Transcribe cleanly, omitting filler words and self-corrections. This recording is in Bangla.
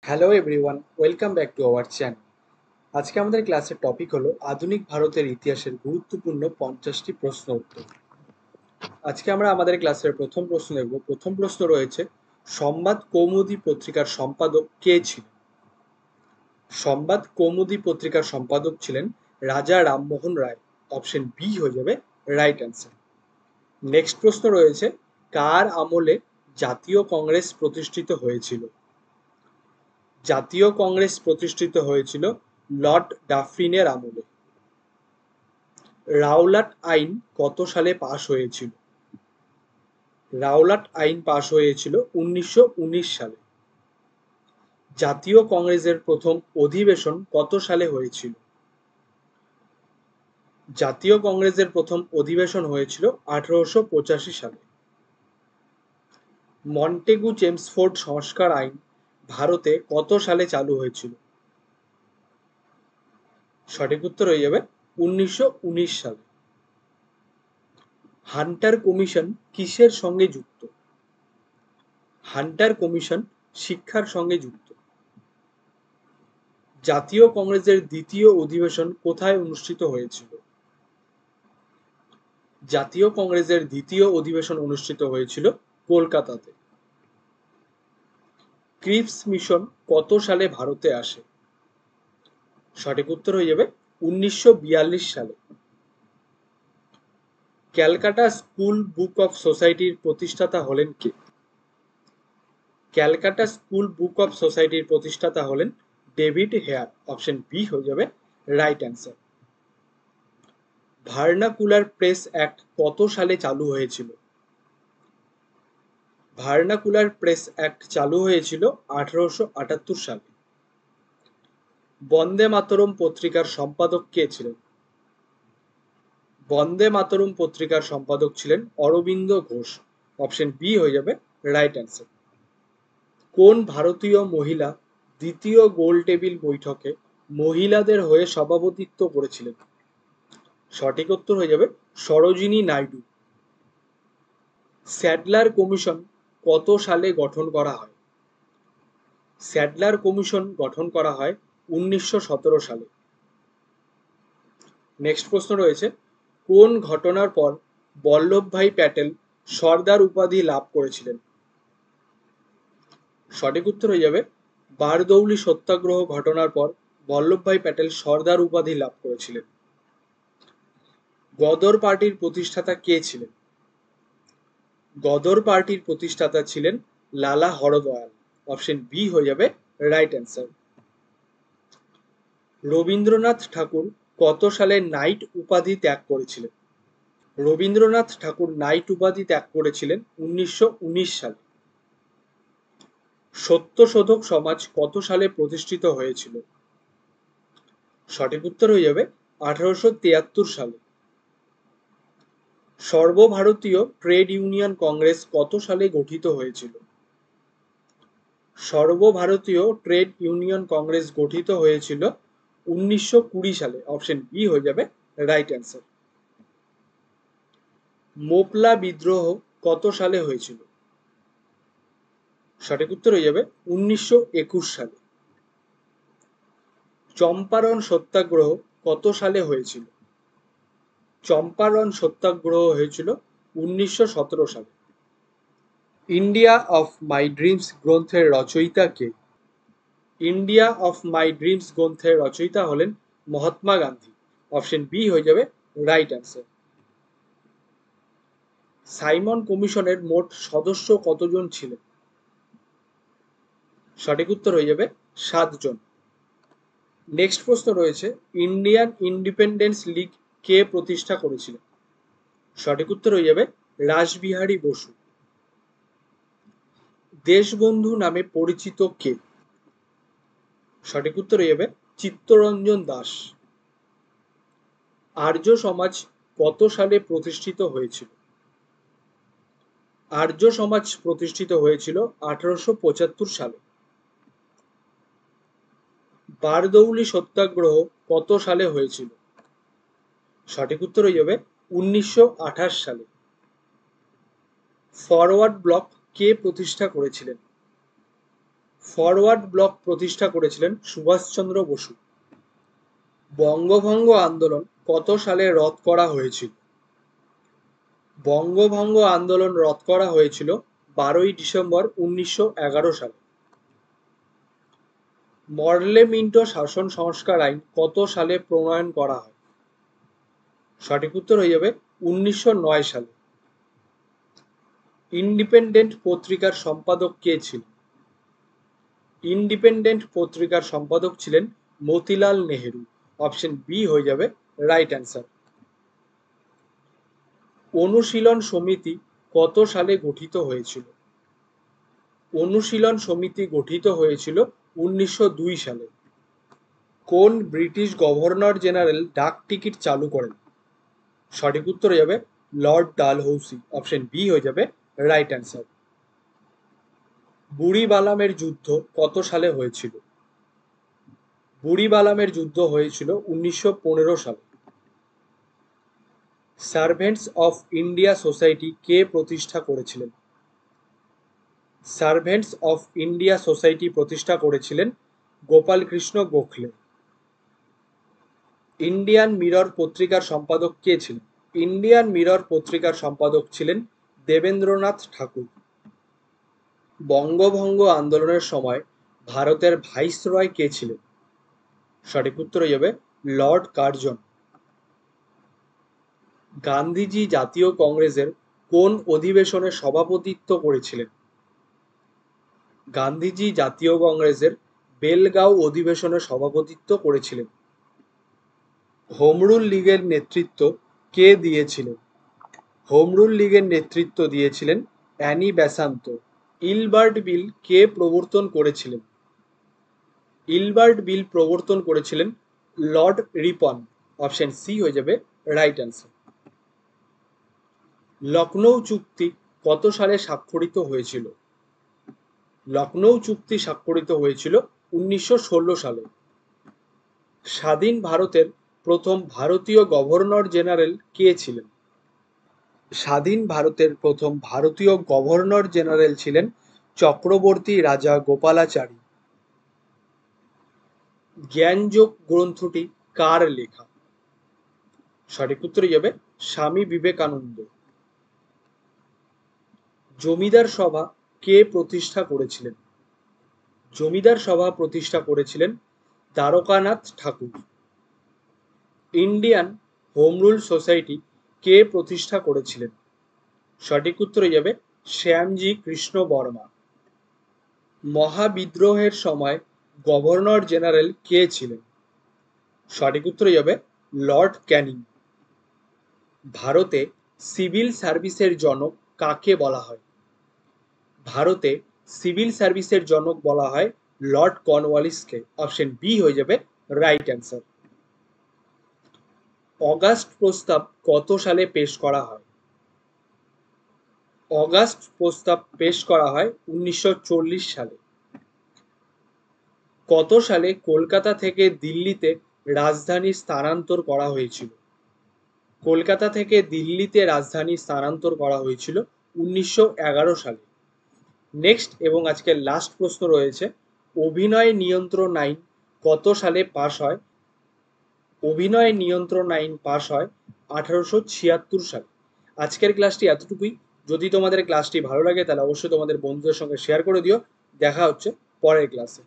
Hello everyone, welcome back to our channel. আজকে আমাদের ক্লাসের টপিক হলো আধুনিক ভারতের ইতিহাসের গুরুত্বপূর্ণ 50টি প্রশ্ন উত্তর। আজকে আমরা আমাদের ক্লাসের প্রথম প্রশ্ন দেখব। প্রথম প্রশ্ন রয়েছে, সংবাদ কৌমুদী পত্রিকার সম্পাদক কে ছিলেন? সংবাদ কৌমুদী পত্রিকার সম্পাদক ছিলেন রাজা রামমোহন রায়। অপশন বি হয়ে যাবে রাইট অ্যান্সার। নেক্সট প্রশ্ন রয়েছে, কার আমলে জাতীয় কংগ্রেস প্রতিষ্ঠিত হয়েছিল? জাতীয় কংগ্রেস প্রতিষ্ঠিত হয়েছিল লর্ড ডাফরিনের আমলে। রাওলাট আইন কত সালে পাশ হয়েছিল? রাওলাট আইন পাশ হয়েছিল 1919 সালে। জাতীয় কংগ্রেসের প্রথম অধিবেশন কত সালে হয়েছিল? জাতীয় কংগ্রেসের প্রথম অধিবেশন হয়েছিল 1885 সালে। মন্টেগু চেমসফোর্ড সংস্কার আইন ভারতে কত সালে চালু হয়েছিল? সঠিক উত্তর হয়ে যাবে 1919 সালে। হান্টার কমিশন কিসের সঙ্গে যুক্ত? হান্টার কমিশন শিক্ষার সঙ্গে যুক্ত। জাতীয় কংগ্রেসের দ্বিতীয় অধিবেশন কোথায় অনুষ্ঠিত হয়েছিল? জাতীয় কংগ্রেসের দ্বিতীয় অধিবেশন অনুষ্ঠিত হয়েছিল কলকাতাতে। ক্রিপস মিশন কত সালে ভারতে আসে? সঠিক উত্তর হয়ে যাবে 1942 সালে। ক্যালকাটা স্কুল বুক অফ সোসাইটির প্রতিষ্ঠাতা হলেন কে? ক্যালকাটা স্কুল বুক অফ সোসাইটির প্রতিষ্ঠাতা হলেন ডেভিড হেয়ার। অপশন বি হয়ে যাবে right answer. Vernacular press act কত সালে চালু হয়েছিল? ভার্নাকুলার প্রেস অ্যাক্ট চালু হয়েছিল 1878 সালে। বন্দে মাতরম পত্রিকার সম্পাদক কে ছিলেন? বন্দে মাতরম পত্রিকার সম্পাদক ছিলেন অরবিন্দ ঘোষ। অপশন বি হয়ে যাবে রাইট অ্যান্সার। কোন ভারতীয় মহিলা দ্বিতীয় গোল টেবিল বৈঠকে মহিলাদের হয়ে সভাপতিত্ব করেছিলেন? সঠিক উত্তর হয়ে যাবে সরোজিনী নাইডু। স্যাডলার কমিশন কত সালে গঠন করা হয়? স্যাডলার কমিশন গঠন করা হয় 1917 সালে। নেক্সট প্রশ্ন রয়েছে, কোন ঘটনার পর বল্লভভাই প্যাটেল সর্দার উপাধি লাভ করেছিলেন? সঠিক উত্তর হয়ে যাবে বারদৌলি সত্যাগ্রহ ঘটনার পর বল্লভভাই প্যাটেল সর্দার উপাধি লাভ করেছিলেন। গদর পার্টির প্রতিষ্ঠাতা কে ছিলেন? গদর পার্টির প্রতিষ্ঠাতা ছিলেন লালা হরদয়াল। অপশন বি হয়ে যাবে রাইট অ্যান্সার। রবীন্দ্রনাথ ঠাকুর কত সালে নাইট উপাধি ত্যাগ করেছিলেন? রবীন্দ্রনাথ ঠাকুর নাইট উপাধি ত্যাগ করেছিলেন 1919 সালে। সত্যশোধক সমাজ কত সালে প্রতিষ্ঠিত হয়েছিল? সঠিক উত্তর হয়ে যাবে 1873 সালে। সর্বভারতীয় ট্রেড ইউনিয়ন কংগ্রেস কত সালে গঠিত হয়েছিল? সর্বভারতীয় ট্রেড ইউনিয়ন কংগ্রেস গঠিত হয়েছিল 1920 সালে। অপশন বি হয়ে যাবে রাইট অ্যান্সার। মোপলা বিদ্রোহ কত সালে হয়েছিল? সঠিক উত্তর হয়ে যাবে 1921 সালে। চম্পারণ সত্যাগ্রহ কত সালে হয়েছিল? চম্পারণ সত্যাগ্রহ হয়েছিল 1917 সালে। ইন্ডিয়া অফ মাই ড্রিমস গ্রন্থের রচয়িতা কে? ইন্ডিয়া অফ মাই ড্রিমস গ্রন্থের রচয়িতা হলেন মহাত্মা গান্ধী। অপশন বি হয়ে যাবে রাইট অ্যান্সার। সাইমন কমিশনের মোট সদস্য কতজন ছিলেন? সঠিক উত্তর হয়ে যাবে 7 জন। নেক্সট প্রশ্ন রয়েছে, ইন্ডিয়ান ইন্ডিপেন্ডেন্স লীগ কে প্রতিষ্ঠা করেছিলেন? সঠিক উত্তর হয়ে যাবে রাসবিহারী বসু। দেশবন্ধু নামে পরিচিত কে? সঠিক উত্তর হয়ে যাবে চিত্তরঞ্জন দাস। আর্য সমাজ কত সালে প্রতিষ্ঠিত হয়েছিল? আর্য সমাজ প্রতিষ্ঠিত হয়েছিল 1875 সালে। বারদৌলি সত্যাগ্রহ কত সালে হয়েছিল? সঠিক উত্তর হয়ে যাবে 1928 সালে। ফরওয়ার্ড ব্লক কে প্রতিষ্ঠা করেছিলেন? ফরওয়ার্ড ব্লক প্রতিষ্ঠা করেছিলেন সুভাষচন্দ্র বসু। বঙ্গভঙ্গ আন্দোলন কত সালে রদ করা হয়েছিল? বঙ্গভঙ্গ আন্দোলন রদ করা হয়েছিল 12ই ডিসেম্বর 1911 সালে। মরলে মিন্টো শাসন সংস্কার আইন কত সালে প্রণয়ন করা হয়? সঠিক উত্তর হয়ে যাবে 1909 সালে। ইন্ডিপেন্ডেন্ট পত্রিকার সম্পাদক কে ছিলেন? ইন্ডিপেন্ডেন্ট পত্রিকার সম্পাদক ছিলেন মতিলাল নেহেরু। অপশন বি হয়ে যাবে রাইট অ্যান্সার। অনুশীলন সমিতি কত সালে গঠিত হয়েছিল? অনুশীলন সমিতি গঠিত হয়েছিল 1902 সালে। কোন ব্রিটিশ গভর্নর জেনারেল ডাক টিকিট চালু করেন? সঠিক উত্তর হয়ে যাবে লর্ড ডালহৌসি। অপশন বি হয়ে যাবে রাইট অ্যান্সার। বুড়িবালামের যুদ্ধ কত সালে হয়েছিল? বুড়িবালামের যুদ্ধ হয়েছিল 1915 সালে। সার্ভেন্টস অফ ইন্ডিয়া সোসাইটি কে প্রতিষ্ঠা করেছিলেন? সার্ভেন্টস অফ ইন্ডিয়া সোসাইটি প্রতিষ্ঠা করেছিলেন গোপালকৃষ্ণ গোখলে। ইন্ডিয়ান মিরর পত্রিকার সম্পাদক কে ছিলেন? ইন্ডিয়ান মিরর পত্রিকার সম্পাদক ছিলেন দেবেন্দ্রনাথ ঠাকুর। বঙ্গভঙ্গ আন্দোলনের সময় ভারতের ভাইসরয় কে ছিলেন? সঠিক উত্তর হয়ে যাবে লর্ড কার্জন। গান্ধীজি জাতীয় কংগ্রেসের কোন অধিবেশনে সভাপতিত্ব করেছিলেন? গান্ধীজি জাতীয় কংগ্রেসের বেলগাঁও অধিবেশনে সভাপতিত্ব করেছিলেন। হোম রুল লীগের নেতৃত্ব কে দিয়েছিলেন? হোম রুল লীগের নেতৃত্ব দিয়েছিলেন অ্যানি বেসান্ত। ইলবার্ট বিল কে প্রবর্তন করেছিলেন? ইলবার্ট বিল প্রবর্তন করেছিলেন লর্ড রিপন। অপশন সি হয়ে যাবে রাইট অ্যান্সার। লখনৌ চুক্তি কত সালে স্বাক্ষরিত হয়েছিল? লখনৌ চুক্তি স্বাক্ষরিত হয়েছিল 1916 সালে। স্বাধীন ভারতের প্রথম ভারতীয় গভর্নর জেনারেল কে ছিলেন? স্বাধীন ভারতের প্রথম ভারতীয় গভর্নর জেনারেল ছিলেন চক্রবর্তী রাজা গোপালাচারী। জ্ঞানযোগ গ্রন্থটি কার লেখা? সঠিক উত্তর যাবে স্বামী বিবেকানন্দ। জমিদার সভা কে প্রতিষ্ঠা করেছিলেন? জমিদার সভা প্রতিষ্ঠা করেছিলেন দ্বারকানাথ ঠাকুর। ইন্ডিয়ান হোম রুল সোসাইটি কে প্রতিষ্ঠা করেছিলেন? সঠিক উত্তর যাবে শ্যামজি কৃষ্ণ বর্মা। মহাবিদ্রোহের সময় গভর্নর জেনারেল কে ছিলেন? সঠিক উত্তর যাবে লর্ড ক্যানিং। ভারতে সিভিল সার্ভিসের জনক কাকে বলা হয়? ভারতে সিভিল সার্ভিসের জনক বলা হয় লর্ড কর্নওয়ালিসকে। অপশন বি হয়ে যাবে রাইট অ্যান্সার। অগাস্ট প্রস্তাব কত সালে পেশ করা হয়? অগাস্ট প্রস্তাব পেশ করা হয় 1940 সালে। কত সালে কলকাতা থেকে দিল্লিতে রাজধানী স্থানান্তর করা হয়েছিল? কলকাতা থেকে দিল্লিতে রাজধানী স্থানান্তর করা হয়েছিল 1911 সালে। নেক্সট এবং আজকের লাস্ট প্রশ্ন রয়েছে, অভিনয় নিয়ন্ত্রণ আইন কত সালে পাশ হয়? অভিনয় নিয়ন্ত্রণ আইন পাশ হয় 1876 সালে। আজকের ক্লাসটি এতটুকুই। যদি তোমাদের ক্লাসটি ভালো লাগে তাহলে অবশ্যই তোমাদের বন্ধুদের সঙ্গে শেয়ার করে দিও। দেখা হচ্ছে পরের ক্লাসে।